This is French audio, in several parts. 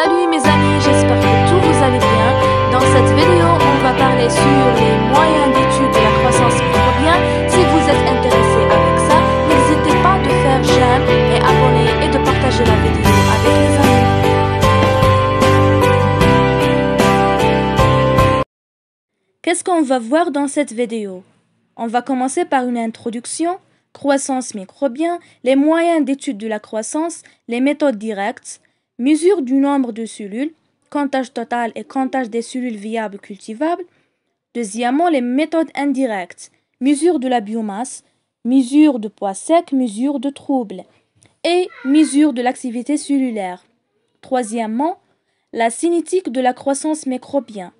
Salut mes amis, j'espère que tout vous allez bien. Dans cette vidéo, on va parler sur les moyens d'étude de la croissance microbienne. Si vous êtes intéressé avec ça, n'hésitez pas de faire j'aime et abonner et de partager la vidéo avec les amis. Qu'est-ce qu'on va voir dans cette vidéo? On va commencer par une introduction, croissance microbienne, les moyens d'étude de la croissance, les méthodes directes, mesure du nombre de cellules, comptage total et comptage des cellules viables cultivables. Deuxièmement, les méthodes indirectes, mesure de la biomasse, mesure de poids sec, mesure de troubles et mesure de l'activité cellulaire. Troisièmement, la cinétique de la croissance microbienne.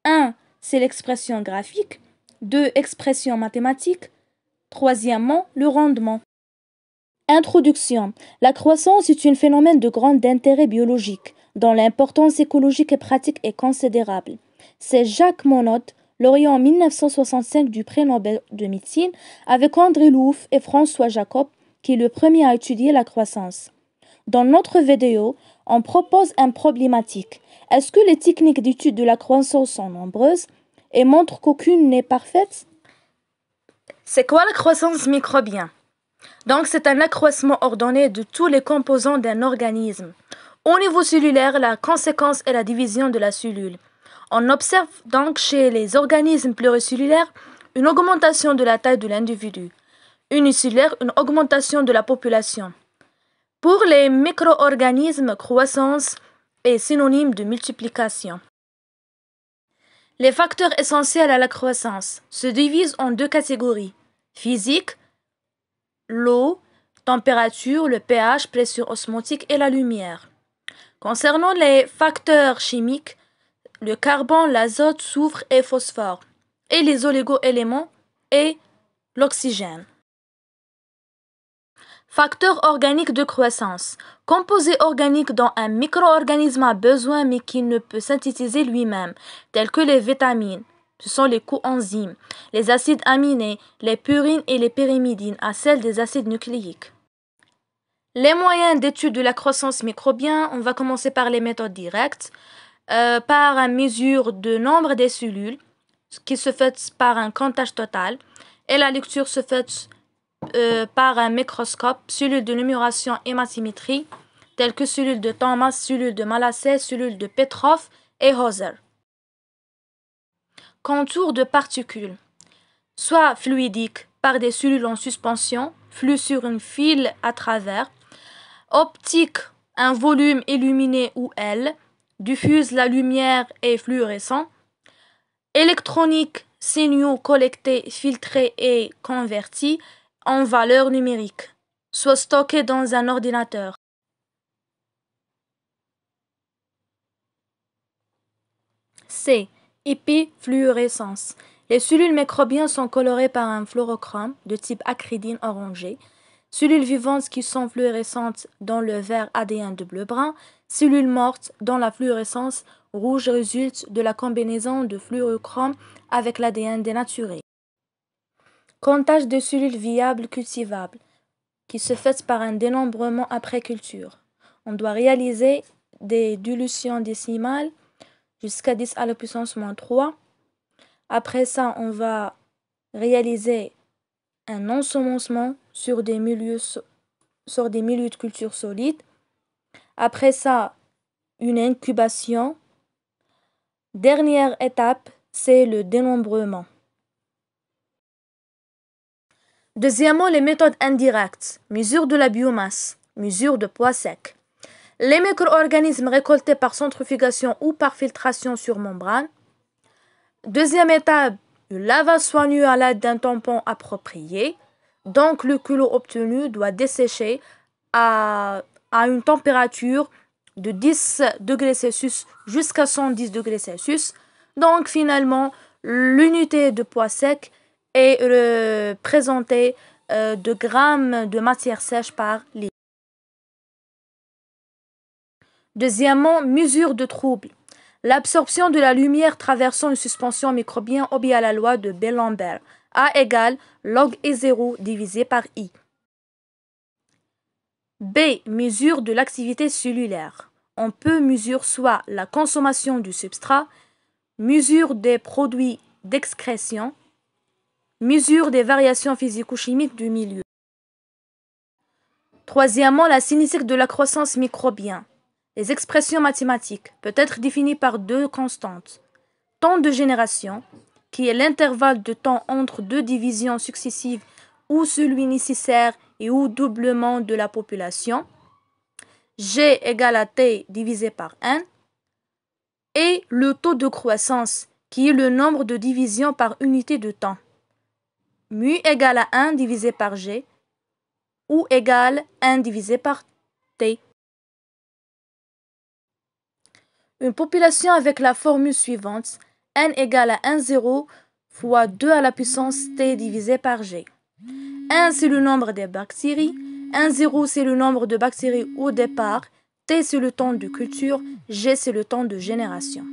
1. C'est l'expression graphique. 2. Expression mathématique. Troisièmement, le rendement. Introduction. La croissance est un phénomène de grand intérêt biologique, dont l'importance écologique et pratique est considérable. C'est Jacques Monod, lauréat en 1965 du prix Nobel de médecine, avec André Louf et François Jacob, qui est le premier à étudier la croissance. Dans notre vidéo, on propose une problématique. Est-ce que les techniques d'étude de la croissance sont nombreuses et montrent qu'aucune n'est parfaite? C'est quoi la croissance microbienne? Donc, c'est un accroissement ordonné de tous les composants d'un organisme. Au niveau cellulaire, la conséquence est la division de la cellule. On observe donc chez les organismes pluricellulaires une augmentation de la taille de l'individu. Unicellulaire, une augmentation de la population. Pour les micro-organismes, croissance est synonyme de multiplication. Les facteurs essentiels à la croissance se divisent en deux catégories: physique, l'eau, température, le pH, pression osmotique et la lumière. Concernant les facteurs chimiques, le carbone, l'azote, soufre et phosphore, et les oligo-éléments et l'oxygène. Facteurs organiques de croissance. Composés organiques dont un micro-organisme a besoin mais qu'il ne peut synthétiser lui-même, tels que les vitamines. Ce sont les coenzymes, les acides aminés, les purines et les pyrimidines, à celle des acides nucléiques. Les moyens d'étude de la croissance microbienne, on va commencer par les méthodes directes, par une mesure de nombre des cellules, qui se fait par un comptage total, et la lecture se fait par un microscope, cellules de numération et mathymétrie, telles que cellules de Thomas, cellules de Malassez, cellules de Petrov et Hauser. Contour de particules, soit fluidiques par des cellules en suspension, flux sur un fil à travers, optique, un volume illuminé ou L, diffuse la lumière et fluorescent, électronique, signaux collectés, filtrés et convertis en valeur numérique, soit stockés dans un ordinateur. C. Épifluorescence. Les cellules microbiennes sont colorées par un fluorochrome de type acridine orangé. Cellules vivantes qui sont fluorescentes dans le vert ADN de bleu-brun. Cellules mortes dont la fluorescence rouge résulte de la combinaison de fluorochrome avec l'ADN dénaturé. Comptage de cellules viables cultivables qui se fait par un dénombrement après culture. On doit réaliser des dilutions décimales jusqu'à 10 à la puissance moins 3. Après ça, on va réaliser un ensemencement sur des milieux de culture solides. Après ça, une incubation. Dernière étape, c'est le dénombrement. Deuxièmement, les méthodes indirectes. Mesure de la biomasse, mesure de poids sec. Les micro-organismes récoltés par centrifugation ou par filtration sur membrane. Deuxième étape, le lavage soigneux à l'aide d'un tampon approprié. Donc, le culot obtenu doit dessécher à une température de 10 degrés Celsius jusqu'à 110 degrés Celsius. Donc, finalement, l'unité de poids sec est présentée de grammes de matière sèche par litre. Deuxièmement, mesure de trouble. L'absorption de la lumière traversant une suspension microbienne obéit à la loi de Bell-Lambert. A égale log E0 divisé par I. B. Mesure de l'activité cellulaire. on peut mesurer soit la consommation du substrat, mesure des produits d'excrétion, mesure des variations physico-chimiques du milieu. Troisièmement, la cinétique de la croissance microbienne. Les expressions mathématiques peuvent être définies par deux constantes. Temps de génération, qui est l'intervalle de temps entre deux divisions successives ou celui nécessaire et ou doublement de la population. G égale à T divisé par N. Et le taux de croissance, qui est le nombre de divisions par unité de temps. Mu égale à 1 divisé par G ou égale 1 divisé par T. Une population avec la formule suivante, N égale à 1,0 fois 2 à la puissance T divisé par G. 1 c'est le nombre des bactéries, 1,0 c'est le nombre de bactéries au départ, T c'est le temps de culture, G c'est le temps de génération.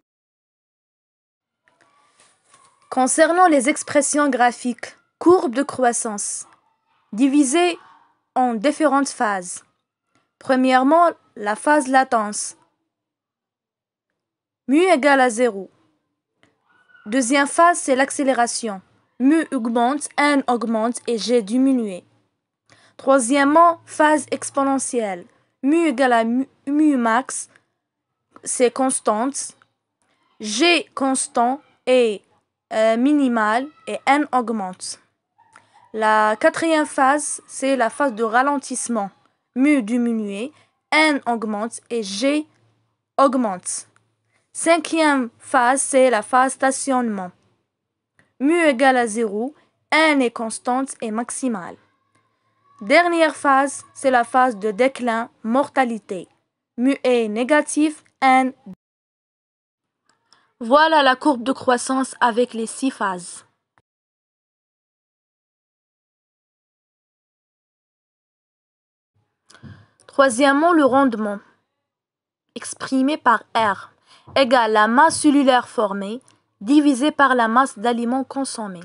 Concernant les expressions graphiques, courbe de croissance, divisée en différentes phases. Premièrement, la phase latence. Mu égale à 0. Deuxième phase, c'est l'accélération. Mu augmente, N augmente et G diminue. Troisièmement, phase exponentielle. Mu égale à mu max, c'est constante. G constant et minimal et N augmente. La quatrième phase, c'est la phase de ralentissement. Mu diminue, N augmente et G augmente. Cinquième phase, c'est la phase stationnement. Mu égale à 0, N est constante et maximale. Dernière phase, c'est la phase de déclin, mortalité. Mu est négatif, N. Voilà la courbe de croissance avec les 6 phases. Troisièmement, le rendement, exprimé par R, égale la masse cellulaire formée divisée par la masse d'aliments consommés.